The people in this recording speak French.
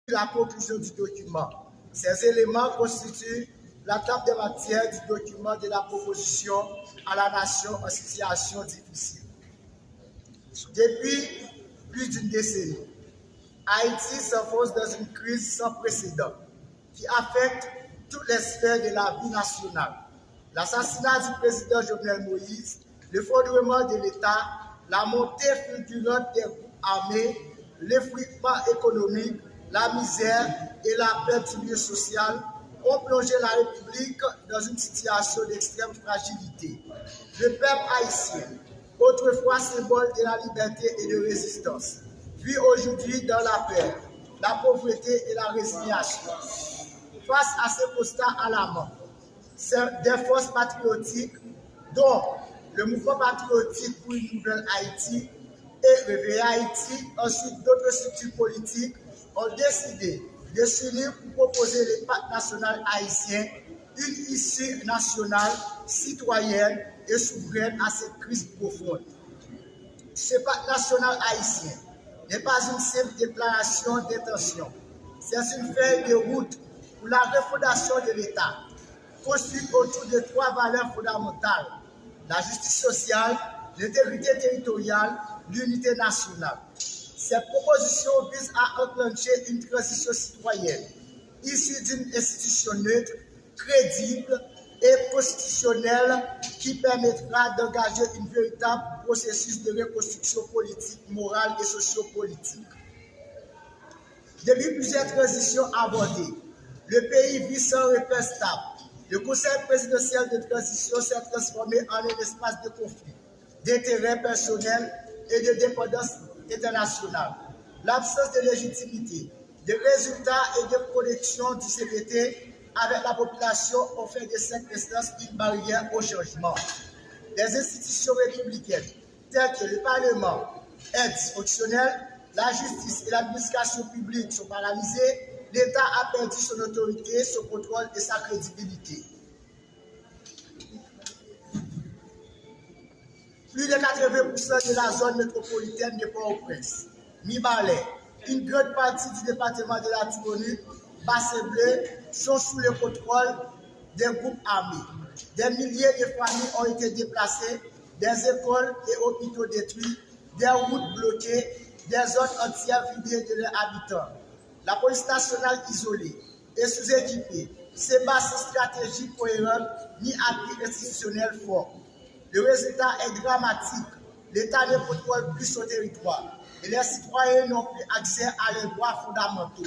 La conclusion du document. Ces éléments constituent la table des matières du document de la proposition à la nation en situation difficile. Depuis plus d'une décennie, Haïti s'enfonce dans une crise sans précédent qui affecte toutes les sphères de la vie nationale. L'assassinat du président Jovenel Moïse, l'effondrement de l'État, la montée fulgurante des groupes armés, l'effritement économique, la misère et la perte du lieu social ont plongé la République dans une situation d'extrême fragilité. Le peuple haïtien, autrefois symbole de la liberté et de résistance, vit aujourd'hui dans la peur, la pauvreté et la résignation. Face à ce constat alarmant, des forces patriotiques, dont le mouvement patriotique pour une nouvelle Haïti et Réveiller Haïti, ensuite d'autres structures politiques, ont décidé de s'unir pour proposer le pacte national haïtien, une issue nationale, citoyenne et souveraine à cette crise profonde. Ce pacte national haïtien n'est pas une simple déclaration d'intention, c'est une feuille de route pour la refondation de l'État, construite autour de trois valeurs fondamentales: la justice sociale, l'intégrité territoriale, l'unité nationale. Ces propositions visent à enclencher une transition citoyenne issue d'une institution neutre, crédible et constitutionnelle qui permettra d'engager un véritable processus de reconstruction politique, morale et sociopolitique. Depuis plusieurs transitions abordées, le pays vit sans repère stable. Le Conseil présidentiel de transition s'est transformé en un espace de conflit, d'intérêts personnels et de dépendance internationale. L'absence de légitimité, de résultats et de connexion du CPT avec la population ont fait de cette instance une barrière au changement. Les institutions républicaines, telles que le Parlement, est dysfonctionnel, la justice et l'administration publique sont paralysées, l'État a perdu son autorité, son contrôle et sa crédibilité. Plus de 80% de la zone métropolitaine de Port-au-Prince, Mi-Balais, une grande partie du département de la Tibonite, Bassin-Bleu, sont sous le contrôle des groupes armés. Des milliers de familles ont été déplacées, des écoles et hôpitaux détruits, des routes bloquées, des zones entières vidées de leurs habitants. La police nationale isolée et sous-équipée, ses bases stratégiques cohérentes, ni appui institutionnel fort. Le résultat est dramatique. L'État ne contrôle plus son territoire et les citoyens n'ont plus accès à leurs droits fondamentaux.